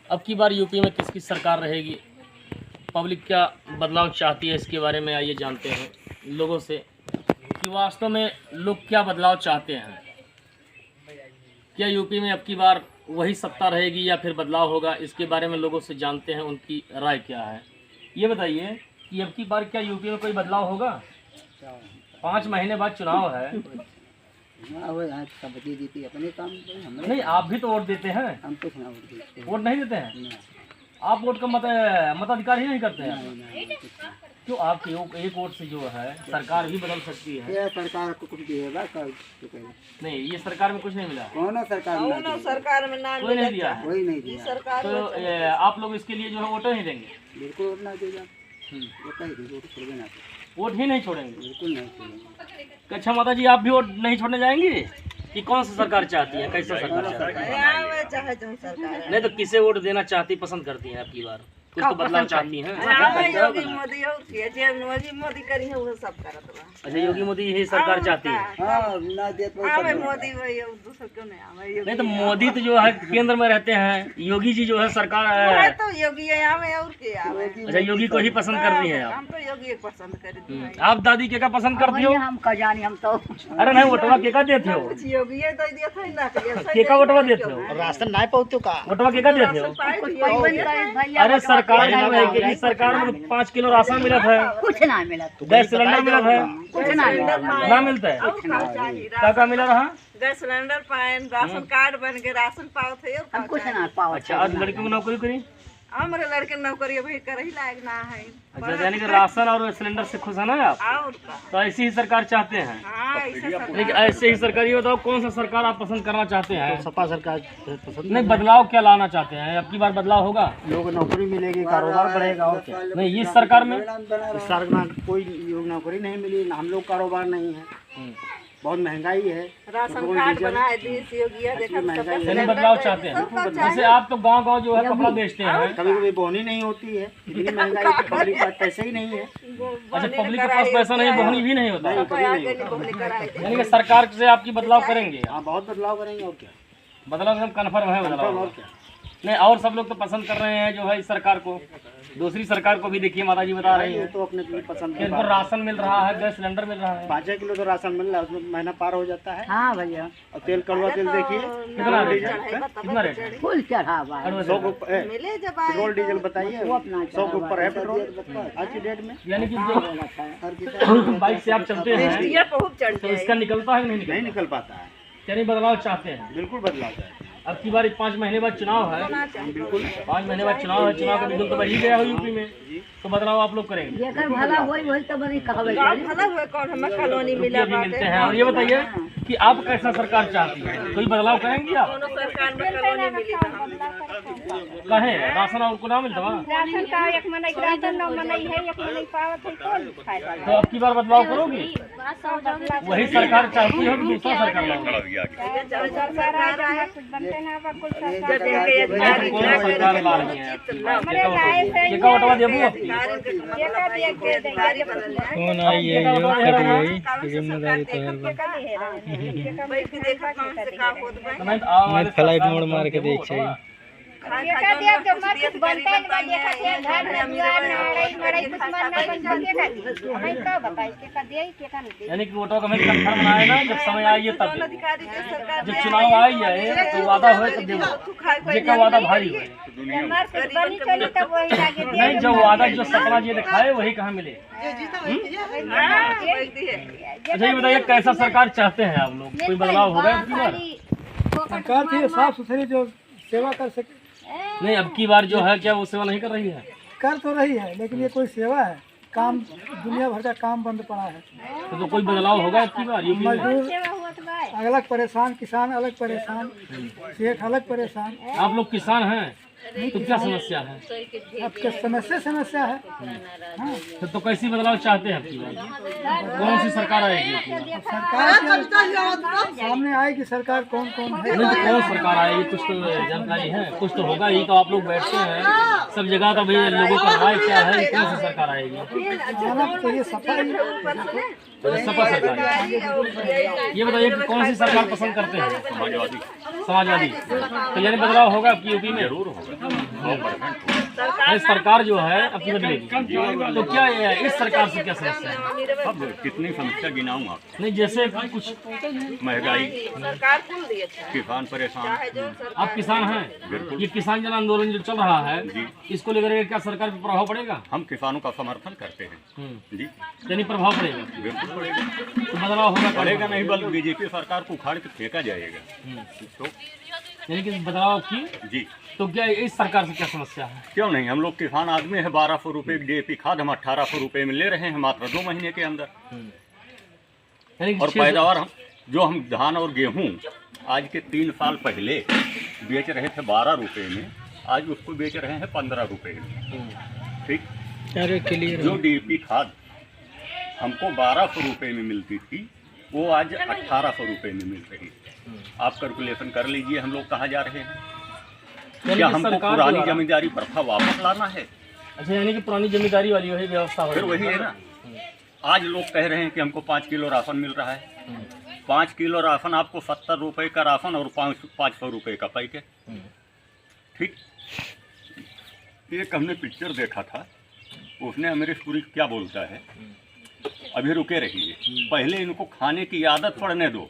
अब की बार यूपी में किसकी सरकार रहेगी, पब्लिक क्या बदलाव चाहती है, इसके बारे में आइए जानते हैं लोगों से कि वास्तव में लोग क्या बदलाव चाहते हैं। क्या यूपी में अब की बार वही सत्ता रहेगी या फिर बदलाव होगा, इसके बारे में लोगों से जानते हैं उनकी राय क्या है। ये बताइए कि अब की बार क्या यूपी में कोई बदलाव होगा? 5 महीने बाद चुनाव है। अपने काम नहीं, आप भी तो वोट देते हैं। हम कुछ ना वोट देते वोट नहीं देते हैं? आप वोट का मताधिकार ही नहीं करते हैं? क्यों? आप एक वोट से जो है सरकार भी बदल सकती है। ये सरकार को कुछ दिएगा नहीं, ये सरकार में कुछ नहीं मिला। कौन सरकार में ना कोई नहीं दिया है। कोई नहीं दिया सरकार तो आप लोग इसके लिए जो है वोट नहीं देंगे? बिल्कुल वोट ना देगा। वोट ही नहीं छोड़ेंगे? बिल्कुल नहीं छोड़ेंगे। अच्छा माता जी, आप भी वोट नहीं छोड़ने जाएंगी कि कौन सा सरकार चाहती है, कैसा सरकार चाहती है? चाहे जो सरकार नहीं तो किसे वोट देना चाहती पसंद करती हैं आपकी बार? कुछ तो बदलाव चाहती हैं। योगी मोदी और योगी मोदी करी है वो सब करत बा। अच्छा, योगी मोदी यही सरकार चाहती है। हाँ ना दे तो आवे मोदी वही दूसरा क्यों नहीं आवे? नहीं तो मोदी तो जो है केंद्र में रहते हैं, योगी जी जो है सरकार है तो योगी है आवे और के आवे। अच्छा, योगी को ही पसंद करती हैं आप? हम तो योगी को पसंद करते हैं। आप दादी के का पसंद करती हो? हम का जानी हम तो अरे नहीं, वोटवा के का देते हो? कुछ योगी है तो दिया था ना के का वोटवा देते हो? राशन नहीं पहुँचो का वोटवा के का देते हो? अरे सरकार जो है कि सरकार में 5 किलो राशन मिला है, कुछ ना मिला गैस सिलेंडर मिला है, कुछ ना मिला ना मिलता है। क्या मिला रहा? गैस सिलेंडर पाए, राशन कार्ड बन गए, राशन पाओ थे हम कुछ ना पाओ। अच्छा, आज लड़कियों की नौकरी करी? हमारे लड़के नौकरी अभी कर ही लायक ना है। अच्छा, यानी कि राशन और सिलेंडर से खुश है ना आप? और का? तो ऐसी ही सरकार चाहते हैं। हाँ, ऐसे सब लेकिन ऐसे ही सरकार, ये बताओ कौन सा सरकार आप पसंद करना चाहते हैं? सपा सरकार पसंद नहीं, बदलाव क्या लाना चाहते हैं? अब की बार बदलाव होगा? लोग नौकरी मिलेगी, कारोबार बढ़ेगा और क्या। नहीं, इस सरकार में इस सरकार में कोई नौकरी नहीं मिली, हम लोग कारोबार नहीं है, बहुत महंगाई है। राशन कार्ड बनाए दी योगी है, देखा यानी बदलाव चाहते हैं। जैसे आप तो गांव जो है कपड़ा बेचते हैं, कभी कभी बोनी नहीं होती है, इतनी महंगाई है, पब्लिक के पास पैसे ही नहीं है। अच्छा, पब्लिक के पास पैसा नहीं है, बोहनी भी नहीं होता है। कराए यानी कि सरकार से आपकी बदलाव करेंगे? हाँ, बहुत बदलाव करेंगे और क्या। बदलाव एकदम कन्फर्म है बदलाव। और क्या। नहीं, और सब लोग तो पसंद कर रहे हैं जो है इस सरकार को। दूसरी सरकार को भी देखिए, माता जी बता रही है तो अपने लिए पसंद कि इनको राशन मिल रहा है, गैस सिलेंडर मिल रहा है। 5 किलो तो राशन मिल रहा है, उसमें महीना पार हो जाता है। हाँ भैया, और तेल, कड़वा तेल देखिए कितना रेट है? कितना रेट है? फुल चढ़ावा है। 100 के ऊपर मिले जब पेट्रोल डीजल बताइए, वो अपना 100 के ऊपर है पेट्रोल आज की डेट में। यानी कि जो बाइक से आप चलते हैं बहुत चढ़ तो इसका निकलता है कि नहीं नहीं निकलता? निकल पाता है। यानी बदलाव चाहते हैं। बिल्कुल बदलाव है। अब की बार 5 महीने बाद चुनाव है। बिल्कुल 5 महीने बाद चुनाव है, चुनाव का रिजल्ट तो बढ़ ही गया हो यूपी में, तो बदलाव आप लोग करेंगे? जेकर भला होई तो बड़ी कहवे भला हुए कौन हमें कॉलोनी मिला भी मिलते हैं। और ये बताइए कि आप कैसा सरकार चाहती हैं? कोई बदलाव करेंगी आप? सरकार में कॉलोनी मिली कहे राशन और को ना मिलता वहाँ? राशन का एक मनई राशन न मनई है, एक मनई पावत है, कौन खाएगा? तो अब की बार बदलाव करोगी? वही सरकार चाहती है कि दूसरा सरकार लाओगी? सरकार आ जाए कुछ बनते ना बा, कुल सरकार कौन सरकार ला रही है? हमारे लाए से ये का वोटवा देबू? जेका देख के दे कौन आई है यो करिए जिम्मेदारी तो है देखा कौन से का होत बा। मैं फ्लाइट मोड मार के देख छै। जेका दे जो मत बनते न बा, देखा थे घर में दुआर में लड़ाई मड़ाई कुछ मन ना बन सके का हमें का बताई के का दे के का नहीं दे। यानी कि वोटों का हमें कंफर्म बनाए ना, जब समय आई तब अधिकारी जो सरकार जब चुनाव आई है तो वादा होए तो देबो, जेका वादा भारी होए। हमार कुछ बनी चली तो वही लागे दे। नहीं, जो वादा जो सपना जी दिखाए वही कहाँ मिले? अच्छा, ये बताइए कैसा सरकार चाहते हैं आप लोग? कोई बदलाव होगा अब की बार? सरकार थी साफ सुथरी जो सेवा कर सके। नहीं, अब की बार जो है क्या वो सेवा नहीं कर रही है? कर तो रही है, लेकिन ये कोई सेवा है? काम दुनिया भर का काम बंद पड़ा है। तो कोई बदलाव होगा अब की बार यूपी में? मजदूर सेवा हुआ तो भाई अलग परेशान, किसान अलग परेशान, सेठ अलग परेशान। आप लोग किसान हैं तो क्या समस्या है? अब क्या समस्या है। हाँ, तो कैसी बदलाव चाहते हैं अब की बार? कौन सी सरकार आएगी अब की बार? सरकार के सामने आएगी सरकार कौन कौन है। नहीं, तो कौन सरकार आएगी कुछ तो जानकारी है? कुछ तो होगा ही, तो आप लोग बैठते हैं सब जगह, तो भाई लोगों का राय क्या है? कौन सी सरकार आएगी? आना चाहिए सफाई। सपा सरकार। ये बताइए कि कौन सी सरकार पसंद करते हैं? समाजवादी। तो यानी बदलाव होगा आपकी यूपी में? जरूर होगा। अरे सरकार जो है अपनी बदलेगी, तो क्या इस सरकार से क्या समस्या है? अब कितनी समस्या गिनाऊं आप? नहीं, जैसे कुछ महंगाई, सरकार खुल दी अच्छा किसान परेशान। आप किसान हैं, ये किसान जन आंदोलन जो चल रहा है इसको लेकर के क्या सरकार पे प्रभाव पड़ेगा? हम किसानों का समर्थन करते हैं जी। यानी प्रभाव पड़ेगा, बिल्कुल पड़ेगा। तो बदलाव होगा पड़ेगा नहीं, बल्कि बीजेपी सरकार को उखाड़ के फेंका जाएगा। तो यानी कि बदलाव की, जी, तो क्या इस सरकार से क्या समस्या है? क्यों नहीं, हम लोग किसान आदमी है। 1200 रुपये DAP खाद हम 1800 रुपये में ले रहे हैं मात्र 2 महीने के अंदर। यानी कि और पैदावार हम धान और गेहूं आज के 3 साल पहले बेच रहे थे 12 रुपये में, आज उसको बेच रहे हैं 15 रुपये में। ठीक, जो DAP खाद हमको 1200 रुपये में मिलती थी वो आज 1800 रुपये में मिल रही है। आप कैलकुलेशन कर लीजिए हम लोग कहाँ जा रहे हैं। क्या हमको पुरानी जमींदारी प्रथा वापस लाना है? अच्छा, यानी कि पुरानी जमींदारी वाली वही व्यवस्था हो फिर वही है ना। आज लोग कह रहे हैं कि हमको 5 किलो राशन मिल रहा है। 5 किलो राशन आपको 70 रुपये का राशन और 500 रुपये का पैकेट। ठीक, एक हमने पिक्चर देखा था, उसने अमरीश पुरी क्या बोलता है, अभी रुके रहिए, पहले इनको खाने की आदत पड़ने दो,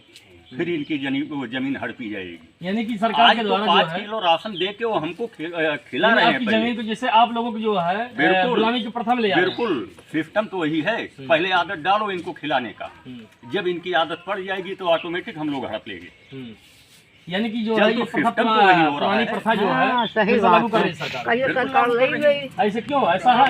फिर इनकी जमीन हड़पी जाएगी। यानी कि सरकार के द्वारा 5 किलो राशन दे के वो हमको खिला रहे हैं। जमीन को जैसे आप लोगों को जो है गुलामी की प्रथा में ले, बिल्कुल सिस्टम तो वही है। पहले आदत डालो इनको खिलाने का, जब इनकी आदत पड़ जाएगी तो ऑटोमेटिक हम लोग हड़प लेंगे। यानी कि जो है ये पुरानी प्रथा जो है लागू कर रही सरकार। ऐसे क्यों ऐसा है?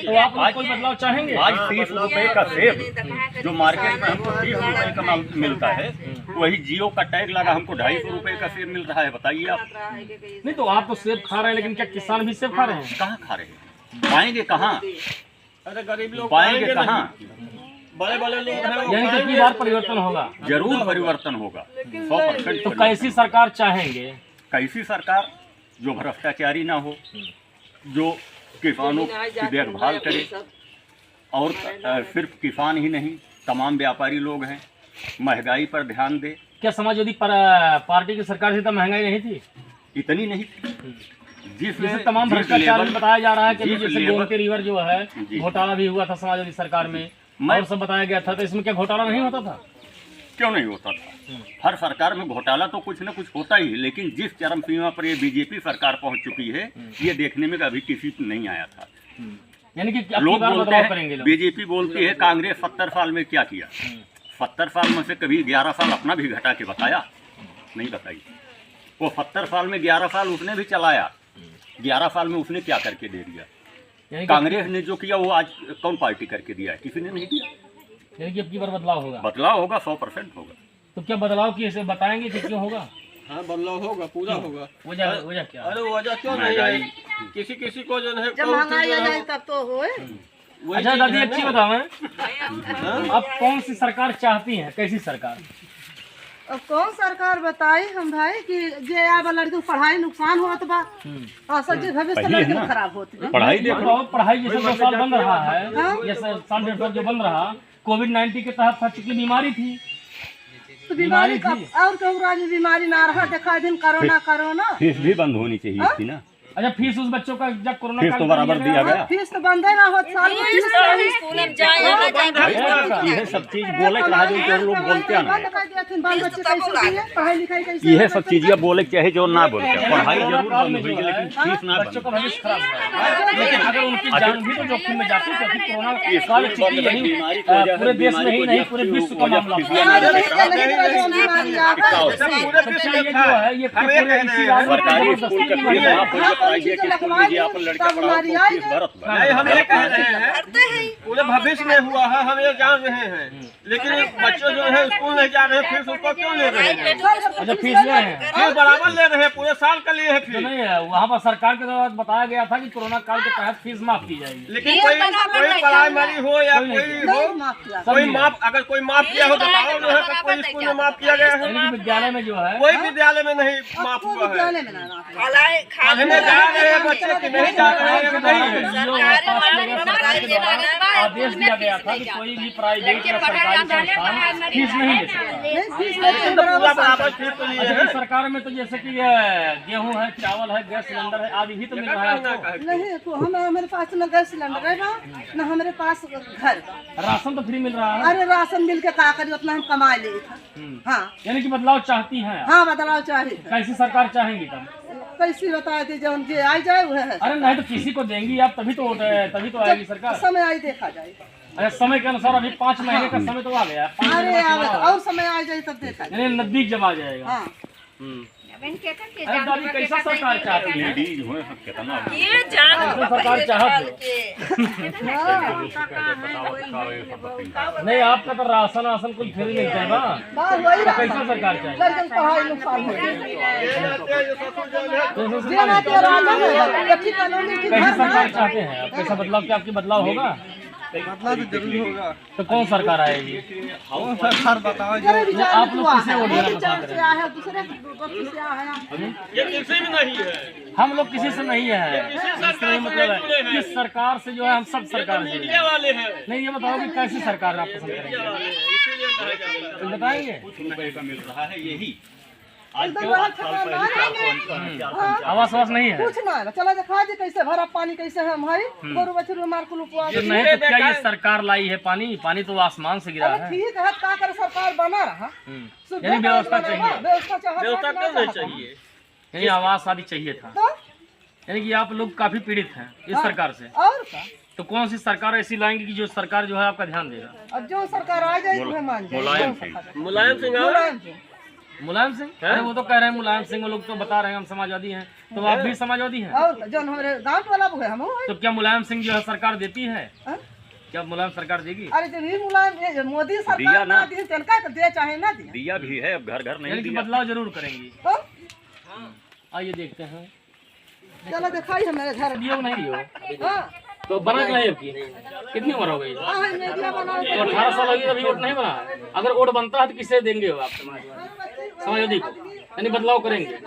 तो आप लोग कोई बदलाव चाहेंगे? आज 30 रुपए का सेब जो मार्केट में हमको 30 रुपए का मिलता है, वही जियो का टैग लगा हमको 250 रुपए का सेब मिल रहा है। बताइए आप। नहीं, तो आप तो सेब खा रहे हैं, लेकिन क्या किसान भी सेब खा रहे हैं? कहाँ खा रहे हैं? पाएंगे कहाँ? अरे गरीब लोग पाएंगे कहाँ? बड़े बड़े लोग हैं। यानी कितनी बार परिवर्तन होगा? जरूर परिवर्तन होगा, 100%। तो कैसी सरकार चाहेंगे? कैसी सरकार? जो भ्रष्टाचारी ना हो, जो किसानों की देखभाल करे, और सिर्फ किसान ही नहीं तमाम व्यापारी लोग हैं, महंगाई पर ध्यान दे। क्या समाजवादी पार्टी की सरकार से तो महंगाई नहीं थी? इतनी नहीं थी। जिसमें तमाम भ्रष्टाचार बताया जा रहा है कि जैसे गोमती रिवर जो है घोटाला भी हुआ था समाजवादी सरकार में, और सब बताया गया था, तो इसमें क्या घोटाला नहीं होता था? क्यों नहीं होता था? हर सरकार में घोटाला तो कुछ न कुछ होता ही, लेकिन जिस चरम सीमा पर ये बीजेपी सरकार पहुंच चुकी है, ये देखने में कभी किसी को नहीं आया था। यानी कि लोग बोलते हैं, बीजेपी बोलती है कांग्रेस 70 साल में क्या किया। 70 साल में से कभी 11 साल अपना भी घटा के बताया? नहीं बताई। वो 70 साल में 11 साल उसने भी चलाया, 11 साल में उसने क्या करके दे दिया? कांग्रेस ने जो किया वो आज कौन पार्टी करके दिया है? किसी ने नहीं दिया। यानी कि अब की बार बदलाव होगा? बदलाव होगा, 100% होगा। तो क्या बदलाव की इसे बताएंगे कि क्यों होगा? हाँ, बदलाव होगा, पूरा होगा। वजह क्या? अरे वजह क्यों नहीं है? किसी किसी को जो है जब महंगाई आ जाए तब तो होए। अच्छा दादी, अच्छी बताओ, आप कौन सी सरकार चाहती हैं? कैसी सरकार? अब कौन सरकार बताई हम भाई कि जे आवा लड़की को पढ़ाई नुकसान होत बा, और सच्चे भविष्य लड़की खराब होती है। पढ़ाई देखो, पढ़ाई जैसे 2 साल बंद रहा है, जैसे 1.5 साल जो बंद रहा, कोविड-19 के तहत हर चुकी बीमारी थी। तो बीमारी का और क्यों राजी बीमारी ना रहा, देखा दिन कोरोना फीस भी बंद होनी चाहिए थी ना। अच्छा, फीस उस बच्चों का जब कोरोना फीस तो बराबर दिया गया। फीस तो बंद है ना हो, साल में फीस यह सब चीज बोले के जो लोग बोलते हैं ना, बाल बच्चे कैसे दिए, पढ़ाई लिखाई कैसे? यह सब चीजें बोले चाहे जो ना बोलते, पढ़ाई जरूर बंद हुई लेकिन फीस ना बच्चों का भविष्य खराब हुआ। लेकिन अगर उनकी जान भी तो जोखिम में जाती, क्योंकि कोरोना काल चुकी यही पूरे देश में ही नहीं पूरे विश्व का मामला है। सरकारी स्कूल के प्राइवेट स्कूल लीजिए, आप लड़का पढ़ाओ तो फीस भरत नहीं, हम ये कह रहे हैं पूरे भविष्य में हुआ है, हम ये जान रहे हैं, लेकिन बच्चे जो है स्कूल नहीं जा रहे हैं, फीस उसको क्यों ले रहे हैं? अच्छा, फीस ले रहे हैं? फीस बराबर ले रहे हैं, पूरे साल का लिए है फीस। नहीं है, वहाँ पर सरकार के द्वारा बताया गया था कि कोरोना काल के तहत फीस माफ की जाएगी। लेकिन कोई प्राइमरी हो या कोई हो, कोई माफ, अगर कोई माफ किया हो तो बताओ जो है कोई स्कूल में माफ किया गया है? विद्यालय में जो है, कोई विद्यालय में नहीं माफ हुआ है। पढ़ने जा रहे हैं बच्चे कि नहीं जा रहे हैं? नहीं है। आदेश दिया गया था कि कोई भी प्राइवेट या सरकारी संस्थान फीस नहीं ले सकता। नहीं, फीस लेते हैं पूरा बराबर बराबर फीस तो लिए अच्छा, है। इस सरकार में तो जैसे कि ये गेहूं है, चावल है, गैस सिलेंडर है, आदि भी तो मिल रहा है आपको। नहीं तो हमारे पास न गैस सिलेंडर है ना, न हमारे पास घर बा। राशन तो फ्री मिल रहा है। अरे राशन मिल के का करी, उतना हम कमा ले। हाँ यानी कि बदलाव चाहती हैं आप। हाँ, बदलाव चाहिए। कैसी सरकार चाहेंगी तब? कैसी बता दी, जो जे आ जाए वह है। अरे नहीं तो किसी को देंगी आप, तभी तो आएगी सरकार। समय आई देखा जाए। अरे समय के अनुसार अभी 5 महीने का समय तो आ गया है। 5 अरे महीने का आवे चुनाव तो और समय आ जाए तब देखा जाए। यानी नजदीक जब आ जाएगा। हाँ अरे दादी कैसा सरकार चाहती है? लेडीज हुए सब कितना कैसा सरकार चाहती नहीं, आपका तो राशन वासन कुछ फ्री मिलता है ना, बस वही तो कैसा सरकार चाहिए? लड़कन पढ़ाई नुकसान हो गया। कैसा जे ना के राजा है, अच्छी कॉलोनी की घर सरकार है। चाहते हैं आप? कैसा बदलाव, क्या आपकी बदलाव होगा? बदलाव तो जरूर होगा। तो कौन सरकार आएगी? कौन सरकार बताओ? जरा विचार आप लोग हुआ किसे है, वोट देना एक पसंद चार करें? से आया, दूसरे बच्चे से आया। ये किसी भी नहीं है। हम लोग किसी से नहीं है, इसका ये मतलब है कि सरकार से जो है हम सब सरकार से मीडिया वाले हैं, नहीं। ये बताओ कि कैसी सरकार आप पसंद करेंगे, इसीलिए कहा जा रहा है। तो बताएंगे। कुछ रुपए का मिल रहा है यही। आज एकदम के बड़ा 8 साल पहले खतरनाक है। 4 आवास वास नहीं है कुछ ना है। चला दिखा दे कैसे भरा पानी, कैसे है भाई गोरु बछरू मार को लुकवा तो दे। नहीं, तो क्या ये सरकार लाई है पानी? पानी तो आसमान से गिरा अरे है। ठीक है, का करे सरकार बना रहा। सुविधा यानी व्यवस्था बना, चाहिए। व्यवस्था चाहता व्यवस्था कि क्यों ना नहीं चाहता? चाहिए? यानी आवास आदि चाहिए था। तो यानी कि आप लोग काफी पीड़ित हैं इस सरकार से। और का तो कौन सी सरकार ऐसी लाएंगे कि जो सरकार जो है आपका ध्यान देगा? अब जो सरकार आ जाए वह मान जाए। मुलायम जो सिंह। सरकार- मुलायम सिंह और मुलायम सिंह। मुलायम सिंह? अरे वो तो कह रहे हैं मुलायम सिंह, वो लोग तो बता रहे हैं हम समाजवादी हैं, तो आप भी समाजवादी हैं? और जो हमारे गांव वाला वो है हम हैं। तो क्या मुलायम सिंह जो है सरकार देती है? हाँ? क्या मुलायम सरकार देगी? अरे जब भी मुलायम ये मोदी दिया सरकार ना। ना दी तिनका तो दे चाहे ना दे। दिया भी है, अब घर घर नहीं यानी कि दिया। बदलाव जरूर करेंगी। तो आइए देखते हैं। चलो दिखाई हमारे घर। दियो नहीं दियो हाँ तो बना के लाइए आपकी कितनी उम्र हो गई? हाँ, मीडिया बनाओ। तो 18 साल होगी अभी वोट नहीं बना है। अगर वोट बनता है तो किससे देंगे हो आप समाजवादी को? यानी बदलाव करेंगे,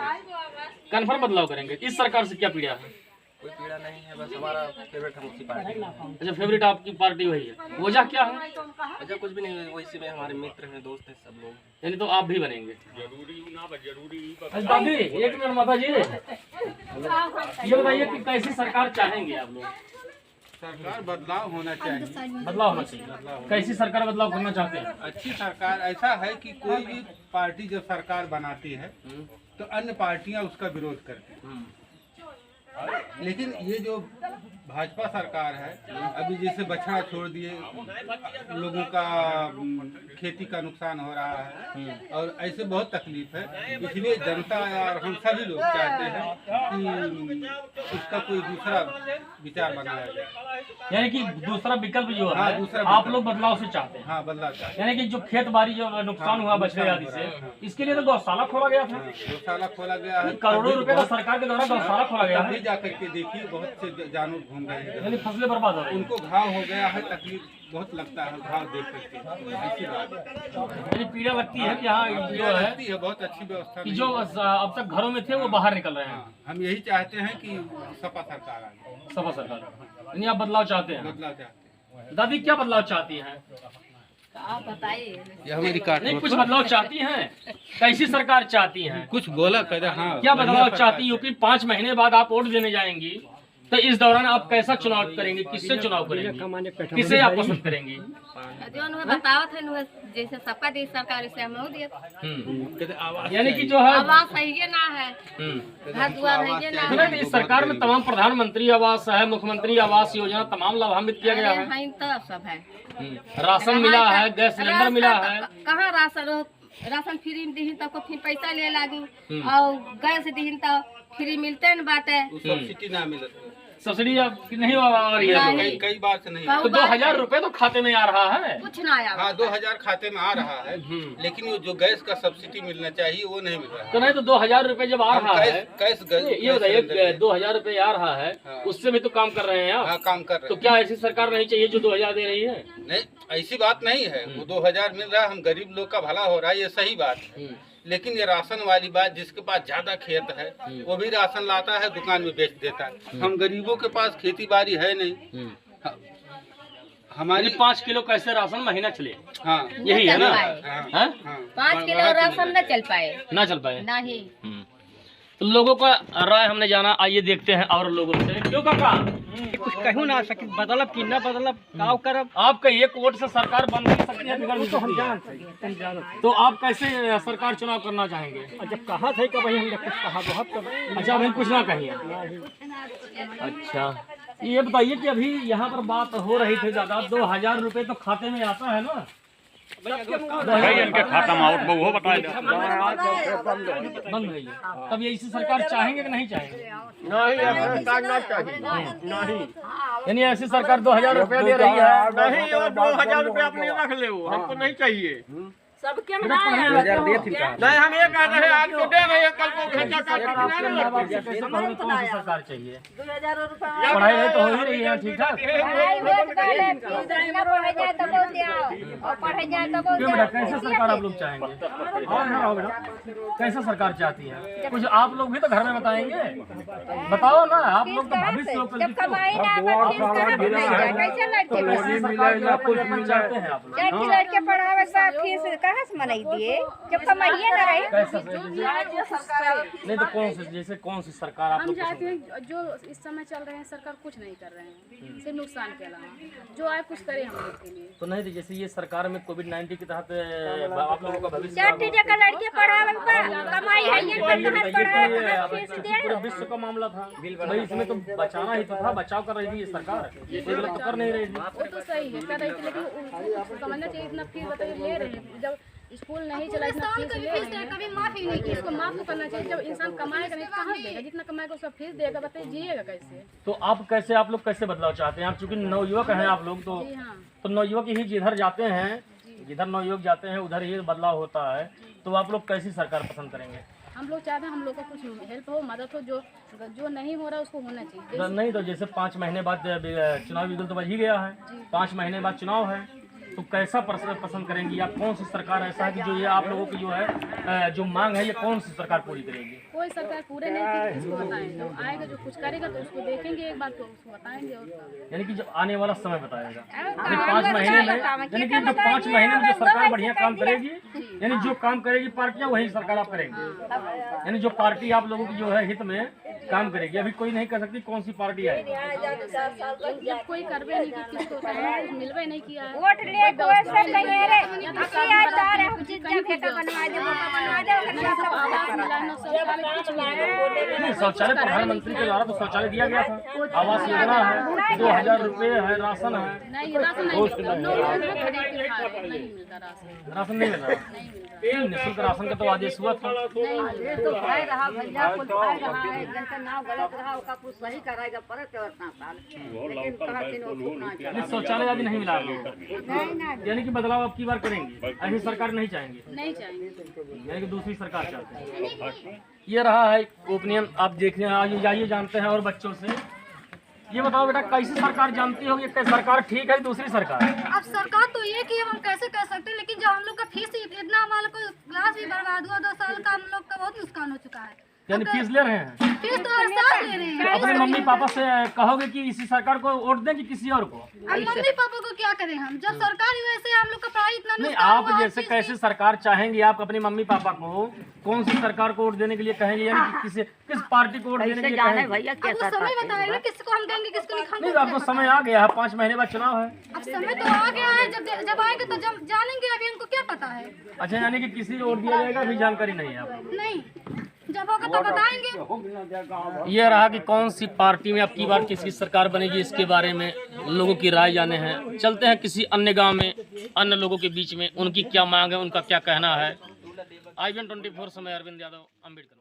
कन्फर्म बदलाव करेंगे। इस सरकार से क्या पीड़ा है? कोई पीड़ा नहीं है, बस हमारा फेवरेट हम उसी पार्टी में। अच्छा, फेवरेट आपकी पार्टी वही है। वजह क्या है? अच्छा कुछ भी नहीं है, वैसे में हमारे मित्र हैं, दोस्त हैं सब लोग। यानी तो आप भी बनेंगे। जरूरी ना जरूरी अच्छा दादी, एक मिनट माता जी, ये बताइए कि कैसी सरकार चाहेंगे आप लोग? सरकार बदलाव होना चाहिए। बदलाव होना चाहिए। कैसी सरकार बदलाव करना चाहते हैं? अच्छी सरकार ऐसा है कि कोई भी पार्टी जब सरकार बनाती है तो अन्य पार्टियां उसका विरोध करती हैं। लेकिन ये जो भाजपा सरकार है, अभी जैसे बछड़ा छोड़ दिए, लोगों का खेती का नुकसान हो रहा है और ऐसे बहुत तकलीफ है। इसलिए जनता और हम सभी लोग चाहते हैं कि उसका कोई दूसरा विचार बनाया जाए। यानी कि दूसरा विकल्प जो है, हाँ, दूसरा आप विकल्प। लोग बदलाव से चाहते हैं। हाँ, बदलाव चाहिए। यानी कि जो खेत बाड़ी जो नुकसान हुआ बछड़े आदि से, इसके लिए तो गौशाला खोला गया था। गौशाला खोला गया है, करोड़ों रुपए का सरकार के द्वारा गौशाला खोला गया तभी है। जाकर के देखिए बहुत से जानवर घूम रहे हैं। यानी फसलें बर्बाद हो रही हैं। उनको घाव हो गया है, तकलीफ बहुत लगता है घाव देख करके। ऐसी बात है। यानी पीड़ा लगती है कि यहाँ जो है लगती है, बहुत अच्छी व्यवस्था कि नहीं जो है। अब तक घरों में थे वो बाहर निकल रहे हैं। हाँ, हम यही चाहते हैं कि सपा सरकार आ जाए, सपा सरकार, यानी आप बदलाव चाहते हैं। बदलाव चाहते हैं। दादी क्या बदलाव चाहती हैं? ये हमारी काट नहीं, कुछ बदलाव चाहती हैं? कैसी सरकार चाहती हैं? कुछ बोला कर। हाँ, क्या बदलाव चाहती? यूपी 5 महीने बाद आप वोट देने जाएंगी, तो इस दौरान आप कैसा चुनाव करेंगी? किससे चुनाव करेंगी? किसे आप पसंद करेंगी? जोन हुए बतावत है नुहे जैसे सबका दी सरकार से हम दिए। यानी कि जो है आवास है ये ना है, घर द्वार है ये ना है। नहीं, इस सरकार में तमाम प्रधानमंत्री आवास है, मुख्यमंत्री आवास योजना तमाम लाभान्वित किया गया है। अरे तो सब है। राशन मिला है, गैस सिलेंडर मिला है। कहाँ राशन फ्री में दीहिन तब फिर पैसा ले लागी और गैस दीहिन तब फ्री मिलते न बाटे। सब्सिडी ना मिले, सब्सिडी अब नहीं आ रही है। कई बार से नहीं। तो 2000 रुपए तो खाते में आ रहा है। कुछ ना आया। हाँ, 2000 खाते में आ रहा है, लेकिन वो जो गैस का सब्सिडी मिलना चाहिए वो नहीं मिल रहा है। तो नहीं, तो 2000 रुपए जब आ रहा है, कैश ये बताइए 2000 रुपए आ रहा है, उससे भी तो काम कर रहे हैं आप। हाँ, काम कर रहे तो हैं। क्या ऐसी सरकार नहीं चाहिए जो 2000 दे रही है? नहीं, ऐसी बात नहीं है। वो 2000 मिल रहा है, हम गरीब लोग का भला हो रहा है, ये सही बात है। लेकिन ये राशन वाली बात, जिसके पास ज्यादा खेत है वो भी राशन लाता है, दुकान में बेच देता है। हम गरीबों के पास खेती बाड़ी है नहीं। हमारी 5 किलो कैसे राशन महीना चले, हाँ यही है ना? हाँ, हाँ? हाँ। 5 किलो राशन न चल पाए, ना चल पाए। नहीं। तो लोगों का राय हमने जाना, आइए देखते हैं और लोगों से। क्यों काका? कुछ कहूँ ना सके, बदलब कि न बदलब काव करब। आपका एक वोट से सरकार बन नहीं सकती है, बिगड़ भी सकती है। तो आप कैसे सरकार चुनाव करना चाहेंगे? जब कहा थे कि भाई हम कुछ कहा बहुत तो अच्छा, अभी कुछ ना कहिए। अच्छा, ये बताइए कि अभी यहाँ पर बात हो रही थी ज़्यादा, 2000 रुपये तो खाते में आता है ना? इनके खाता में आउट वो बताए बंद है ये। तब ये इसी सरकार चाहेंगे कि नहीं चाहेंगे? नहीं, ऐसा सरकार ना चाहिए। नहीं, यानी ऐसी सरकार 2000 रुपये दे रही है। नहीं, और 2000 रुपये अपने रख ले, वो हमको नहीं चाहिए। सबके बेटा पढ़ने लगे हो? नहीं, हम ये कह रहे हैं आज तो दे रहे हैं, कल को भेजा कर कैसे कहोगे कौन सी सरकार चाहिए? 2000 रुपये पढ़ाई रही तो हो ही रही है ठीक ठाक। पढ़ाई होत गए, फीस न पढ़े जाए तो बोल दिया, और पढ़े जाए तो बोल क्यों दिया। बेटा, कैसे सरकार आप लोग चाहेंगे? हाँ बेटा, कैसे सरकार चाहती है? कुछ आप लोग भी तो घर में बताएंगे, बताओ ना। आप लोग तो भविष्य लोग जब कमाई ना कर फीस कहाँ भरेगा? कैसे लड़के चाहते हैं आप लोग? लड़की लड़के पढ़ावे के बाद फीस कहाँ से मनाई दिए जब कमाइए ना रही? कैसा नहीं तो कौन सी, जैसे कौन सी सरकार आप हम लोग चाहते हैं जो इस समय चल रहे हैं सरकार कुछ नहीं कर रहे हैं, सिर्फ नुकसान के अलावा। जो आए कुछ करे हम लोग के लिए। तो नहीं तो जैसे ये सरकार में कोविड-19 के तहत आप लोगों का भविष्य चार टीचर का लड़के पढ़ावे के बाद कमाई है ये कहाँ पढ़ावे कहाँ फीस दे? पूरे विश्व का मामला था भाई, इसमें तो बचाना ही तो था, बचाव कर रही थी ये सरकार, ये गलत तो कर नहीं रही थी। वो तो सही है कर रही थी, लेकिन समझना चाहिए इतना फीस बताइए ले रहे हैं। जब स्कूल नहीं चला इतना फीस ले रहे हैं, कभी माफ ही नहीं की। इसको माफ तो करना चाहिए। जब इंसान कमाएगा नहीं तो कहाँ देगा? जितना कमाएगा उसका फीस देगा, बताइए जिएगा कैसे? तो आप लोग कैसे बदलाव चाहते हैं? आप चूंकि नवयुवक हैं आप लोग, जी हाँ, तो नवयुवक ही जिधर जाते हैं, जिधर नवयुवक जाते हैं उधर ही बदलाव होता है। तो आप लोग कैसी सरकार पसंद करेंगे? हम लोग चाहते हैं हम लोग का कुछ हेल्प हो, मदद हो, जो नहीं हो रहा है उसको होना चाहिए। नहीं तो जैसे 5 महीने बाद चुनाव विधुल तो बज ही गया है, 5 महीने बाद चुनाव है, तो कैसा पसंद करेंगी आप? कौन सी सरकार ऐसा है कि जो ये आप लोगों की जो है जो मांग है, ये कौन सी सरकार पूरी करेगी? कोई सरकार पूरे नहीं की, उसको बताएं। जो आएगा जो कुछ करेगा तो उसको देखेंगे एक बार, तो उसको बताएंगे। और यानी कि जब आने वाला समय बताएगा, यानी 5 महीने में, यानी कि जो 5 महीने में जो सरकार बढ़िया काम करेगी, यानी जो काम करेगी पार्टियां वही सरकार आप करेंगे। यानी जो पार्टी आप लोगों की जो है हित में काम करेगी, अभी कोई नहीं कर सकती कौन सी पार्टी है। जब कोई करवे नहीं की, किसको कुछ मिलवे नहीं किया है। वोट ले कोई से नहीं रे अभी आज आ रहे हम चीज जब बेटा बनवा दे आवास मिलाना सरकार कुछ नहीं। शौचालय प्रधानमंत्री के द्वारा तो शौचालय दिया गया था, आवास योजना है, 2000 रुपये है, राशन है। नहीं राशन नहीं मिलता, लोग खरीद के खा रहे हैं, नहीं मिलता राशन। राशन नहीं मिल रहा, निःशुल्क राशन का तो आदेश हुआ था। तो भाई रहा भैया कुछ भाई रहा है, जिनका नाम गलत रहा उसका कुछ सही कराएगा पर 14 साल, लेकिन कहा कि वो छूटना चाहिए। शौचालय आदि नहीं मिला आप लोगों को, यानी कि बदलाव अब की बार करेंगे, ऐसी सरकार नहीं चाहेंगे, नहीं चाहिए। यानी कि दूसरी सरकार चाहते हैं। ये रहा है ओपिनियन, आप देख रहे हैं, आइए जानते हैं और बच्चों से। ये बताओ बेटा, कैसी सरकार जानती होगी? सरकार ठीक है दूसरी सरकार? अब सरकार तो ये कि हम कैसे कह सकते हैं, लेकिन जब हम लोग का फीस इतना हमारे को क्लास भी बर्बाद हुआ, 2 साल का हम लोग का बहुत नुकसान हो चुका है। यानी फीस ले रहे हैं? फीस तो हर साल ले रहे हैं। अपने मम्मी पापा से कहोगे कि इसी सरकार को वोट दें कि किसी और को? अब मम्मी पापा को क्या करें हम, जब सरकार ही वैसे हम लोग का पढ़ाई इतना नहीं, नुकसान आप हुआ, जैसे कैसे सरकार चाहेंगे? आप अपने मम्मी पापा को कौन सी सरकार को वोट देने के लिए कहेंगे? यानी कि किस पार्टी को वोट देने के लिए कहेंगे? अब तो समय बताएगा किसको हम देंगे किसको नहीं। नहीं, अब तो समय आ गया है, 5 महीने बाद चुनाव है। अब समय तो आ गया है, जब आएंगे तो जब जानेंगे, अभी हमको क्या पता है। अच्छा, यानी कि किसी को वोट दिया जाएगा अभी जानकारी नहीं है आपको? नहीं, जब होगा तो बताएंगे। ये रहा कि कौन सी पार्टी में अब की बार किसकी सरकार बनेगी, इसके बारे में लोगों की राय जाने हैं। चलते हैं किसी अन्य गांव में, अन्य लोगों के बीच में, उनकी क्या मांग है, उनका क्या कहना है। IBN 24 समय अरविंद यादव, अम्बेडकर।